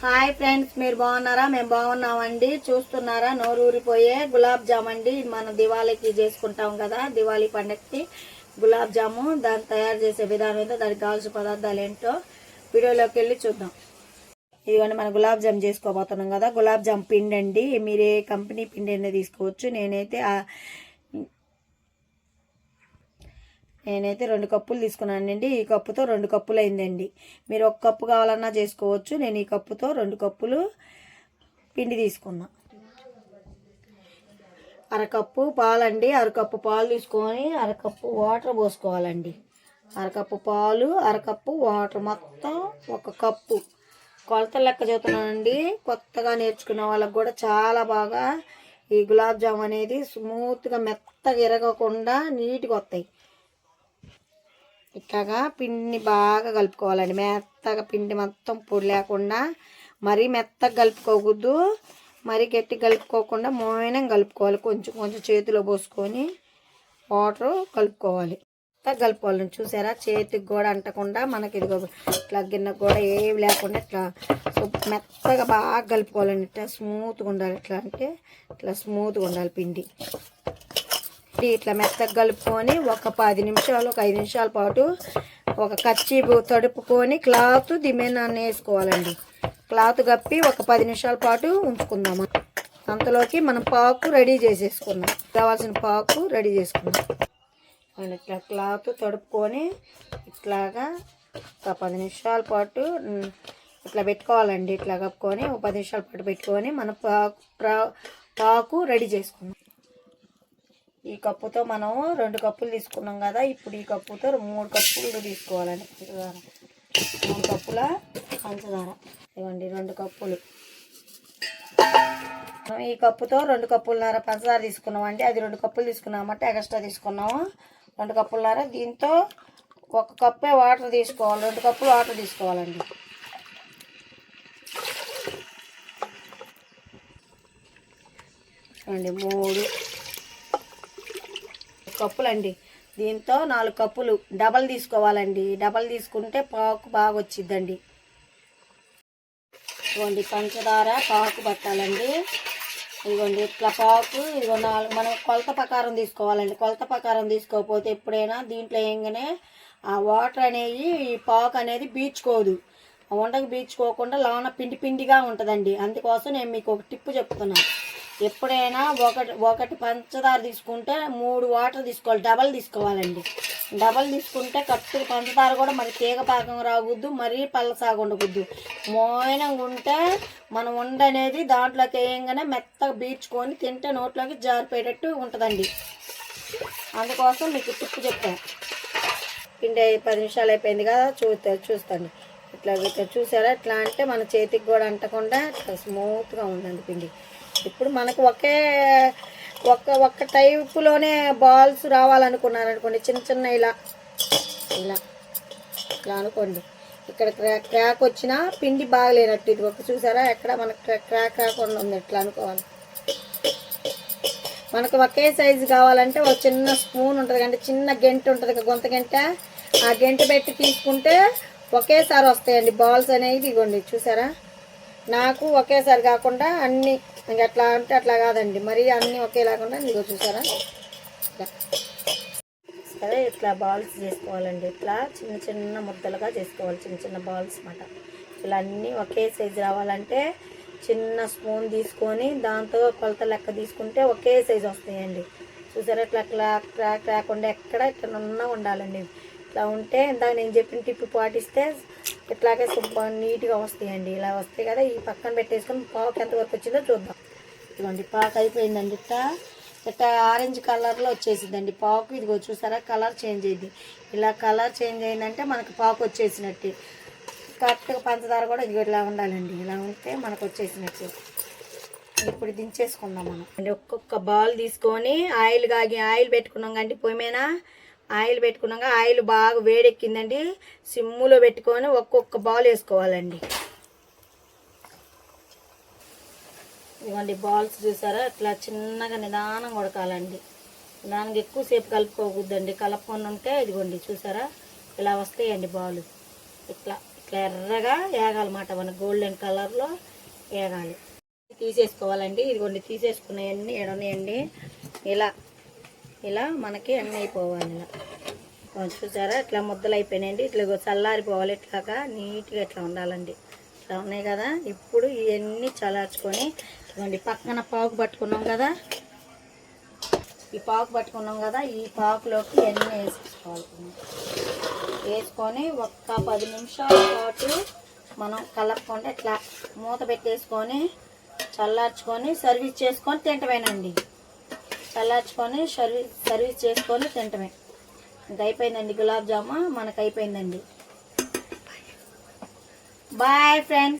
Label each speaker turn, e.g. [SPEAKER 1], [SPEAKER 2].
[SPEAKER 1] Hi friends, మీరు బాగున్నారా? మేము బాగున్నామండి. చూస్తున్నారా నోరూరిపోయే గులాబ్ జామ్ అండి. మనం దివాళీకి చేసుకుంటాం కదా, దివాళీ పండగకి గులాబ్ జాము. దాన్ని తయారు చేసే విధానం ఏంటో, దానికి కావాల్సిన పదార్థాలు ఏంటో వీడియోలోకి వెళ్ళి చూద్దాం. ఇదిగోండి, మనం గులాబ్ జామ్ చేసుకోబోతున్నాం కదా. గులాబ్ జామ్ పిండి అండి, మీరు ఏ కంపెనీ పిండి అయినా తీసుకోవచ్చు. నేనైతే 2 కప్పులు తీసుకున్నానండి. ఈ కప్పుతో 2 కప్పులు అయిందండి. మీరు 1 కప్పు కావాలన్నా చేసుకోవచ్చు. నేను ఈ కప్పుతో 2 కప్పులు పిండి తీసుకున్నా. అరకప్పు పాలండి, అరకప్పు పాలు తీసుకొని అరకప్పు వాటర్ పోసుకోవాలండి. అరకప్పు పాలు, అరకప్పు వాటర్, మొత్తం 1 కప్పు. కొలత లెక్క చెబుతున్నానండి. కొత్తగా నేర్చుకునే వాళ్ళకి కూడా చాలా బాగా ఈ గులాబ్ జామ్ అనేది స్మూత్గా మెత్తగా ఇరగకుండా నీట్గా వస్తాయి. ఇట్లాగా పిండిని బాగా కలుపుకోవాలండి. మెత్తగా పిండి మొత్తం పొడి లేకుండా, మరీ మెత్తగా కలుపుకోకూడదు, మరీ గట్టి కలుపుకోకుండా మోయినం కలుపుకోవాలి. కొంచెం కొంచెం చేతిలో పోసుకొని వాటర్ కలుపుకోవాలి. మెత్తగా కలుపుకోవాలి. చూసారా, చేతికి కూడా అంటకుండా మనకి ఇదిగో ఇట్లా గిన్నెకు కూడా ఏమి లేకుండా ఇట్లా మెత్తగా బాగా కలుపుకోవాలండి. ఇట్లా స్మూత్గా ఉండాలి. ఇట్లా అంటే ఇట్లా స్మూత్గా ఉండాలి పిండి. ఇట్లా మెత్తగా కలుపుకొని ఒక 10 నిమిషాలు, ఒక 5 నిమిషాల పాటు ఒక కర్చీపు తడుపుకొని క్లాత్ దిమ్మెన వేసుకోవాలండి. క్లాత్ కప్పి ఒక 10 నిమిషాల పాటు ఉంచుకుందాము. అంతలోకి మనం పాకు రెడీ చేసేసుకుందాం. కావాల్సిన పాకు రెడీ చేసుకుందాం. ఇట్లా క్లాత్ తడుపుకొని ఇట్లాగా ఒక 10 నిమిషాల పాటు ఇట్లా పెట్టుకోవాలండి. ఇట్లా కప్పుకొని ఒక 10 నిమిషాల పాటు పెట్టుకొని మన పాకు రెడీ చేసుకుందాం. ఈ కప్పుతో మనం 2 కప్పులు తీసుకున్నాం కదా. ఇప్పుడు ఈ కప్పుతో 3 కప్పులు తీసుకోవాలండి. పంచదార 3 కప్పుల పంచదార ఇవ్వండి. 2 కప్పులు. ఈ కప్పుతో 2 కప్పులన్నర పంచదార తీసుకున్నామండి. అది 2 కప్పులు తీసుకున్నామంటే ఎక్స్ట్రా తీసుకున్నాము. 2 కప్పులన్నర. దీంతో 1 కప్పే వాటర్ తీసుకోవాలి. 2 కప్పులు వాటర్ తీసుకోవాలండి. చూడండి, 3 కప్పులండి. దీంతో 4 కప్పులు డబల్ తీసుకోవాలండి. డబల్ తీసుకుంటే పాకు బాగా వచ్చిద్దండి. ఇదిగోండి, పంచదార పాకు పట్టాలండి. ఇదిగోండి ఇట్లా పాకు. ఇదిగో 4 మనం కొలత ప్రకారం తీసుకోవాలండి. కొలత ప్రకారం తీసుకోకపోతే ఎప్పుడైనా దీంట్లో ఏంగానే ఆ వాటర్ అనేవి, ఈ పాకు అనేది బీచుకోదు. ఆ వంటకు బీచుకోకుండా లోన పిండి పిండిగా ఉంటుందండి. అందుకోసం నేను మీకు ఒక టిప్పు చెప్తున్నాను. ఎప్పుడైనా ఒకటి పంచదార తీసుకుంటే 3 వాటర్ తీసుకోవాలి. డబల్ తీసుకోవాలండి. డబల్ తీసుకుంటే కరెక్ట్గా పంచదార కూడా మరి తీగ పాకం రాకూడదు, మరీ పల్లసాగా ఉండకూడదు. మోయినంగా ఉంటే మనం ఉండనేది దాంట్లోకి వేయంగానే మెత్తగా బీడ్చుకొని తింటే నోట్లోకి జారిపోయేటట్టు ఉంటుందండి. అందుకోసం మీకు టిప్పు చెప్తాను. పిండి 10 నిమిషాలు అయిపోయింది కదా. చూస్తాండి. ఇట్లా చూసారా, ఇట్లా అంటే మన చేతికి కూడా అంటకుండా ఇట్లా స్మూత్గా ఉందండి పిండి. ఇప్పుడు మనకు ఒక్క టైపులోనే బాల్స్ రావాలనుకున్నారనుకోండి, చిన్న చిన్న ఇలా ఇలా ఇలా అనుకోండి. ఇక్కడ క్రాక్ వచ్చినా పిండి బాగలేనట్టు. ఇది ఒక చూసారా, ఎక్కడ మనకు క్రాక్ రాకుండా ఉంది. ఇట్లా అనుకోవాలి. మనకు ఒకే సైజు కావాలంటే ఒక చిన్న స్పూన్ ఉంటుంది అంటే చిన్న గెంట ఉంటుంది, గొంత గెంట. ఆ గెంట పెట్టి తీసుకుంటే ఒకేసారి వస్తాయండి బాల్స్ అనేవి. ఇదిగోండి చూసారా, నాకు ఒకేసారి కాకుండా అన్నీ ఎట్లా అంటే అట్లా కాదండి, మరి అన్నీ ఒకేలాగా నీకు చూసారా. సరే, ఇట్లా బాల్స్ చేసుకోవాలండి. ఇట్లా చిన్న చిన్న ముద్దలుగా చేసుకోవాలి. చిన్న చిన్న బాల్స్ అన్నమాట. ఇలా అన్నీ ఒకే సైజు రావాలంటే చిన్న స్పూన్ తీసుకొని దాంతో కొలత లెక్క తీసుకుంటే ఒకే సైజు వస్తాయండి. చూసారా, ఇట్లా క్రాక్ రాకుండా ఎక్కడ ఇట్లా నున్నగా ఉండాలండి. ఇట్లా ఉంటే ఇందాక నేను చెప్పిన టిప్పు పాటిస్తే ఇట్లాగే నీట్గా వస్తాయండి. ఇలా వస్తాయి కదా. ఈ పక్కన పెట్టేసుకొని పాకు ఎంతవరకు వచ్చిందో చూద్దాం. ఇదిగోండి, పాకు అయిపోయిందండి. ఇట్లా ఆరెంజ్ కలర్లో వచ్చేసిందండి పాకు. ఇదిగో చూసారా, కలర్ చేంజ్ అయింది. ఇలా కలర్ చేంజ్ అయిందంటే మనకు పాకు వచ్చేసినట్టు. కరెక్ట్గా పంచదార కూడా ఇది ఇలా ఉండాలండి. ఇలా ఉంటే మనకు వచ్చేసినట్టు. ఇప్పుడు దించేసుకుందాం మనం అండి. ఒక్కొక్క బాల్ తీసుకొని ఆయిల్ పెట్టుకున్నాం కండి. పొయ్యి మీద ఆయిల్ పెట్టుకున్నాక ఆయిల్ బాగా వేడెక్కిందండి. సిమ్ములో పెట్టుకొని ఒక్కొక్క బాల్ వేసుకోవాలండి. ఇవ్వండి బాల్స్ చూసారా, ఇట్లా చిన్నగా నిదానంగా ఉడకాలండి. దానికి ఎక్కువసేపు కలుపుకోకూడదండి. కలపకుండా ఉంటే ఇదిగోండి చూసారా, ఇలా వస్తాయండి బాలు. ఇట్లా ఇట్లా ఎర్రగా వేగాలన్నమాట, మన గోల్డెన్ కలర్లో వేగాలి. తీసేసుకోవాలండి. ఇదిగోండి తీసేసుకున్నాయన్నీ ఎడనేయండి. ఇలా ఇలా మనకి అన్నీ అయిపోవాలి. ఇలా చూసారా ఇట్లా ముద్దలు అయిపోయినాయండి. ఇట్లా చల్లారిపోవాలి. ఇట్లాగా నీట్గా ఇట్లా ఉండాలండి. ఇట్లా ఉన్నాయి కదా. ఇప్పుడు ఇవన్నీ చల్లార్చుకొని ఇదిగోండి పక్కన పాకు పట్టుకున్నాం కదా, ఈ పాకు పట్టుకున్నాం కదా, ఈ పాకులోకి ఇవన్నీ వేసేసుకోవాలి. వేసుకొని ఒక్క 10 నిమిషాల పాటు మనం కలపకుండా ఇట్లా మూత పెట్టేసుకొని చల్లార్చుకొని సర్వీస్ చేసుకొని తింటమేనండి. చల్లార్చుకొని సర్వీస్ చేసుకొని తింటమే. ఇంక అయిపోయిందండి గులాబ్ జాము మనకు అయిపోయిందండి. Bye friends.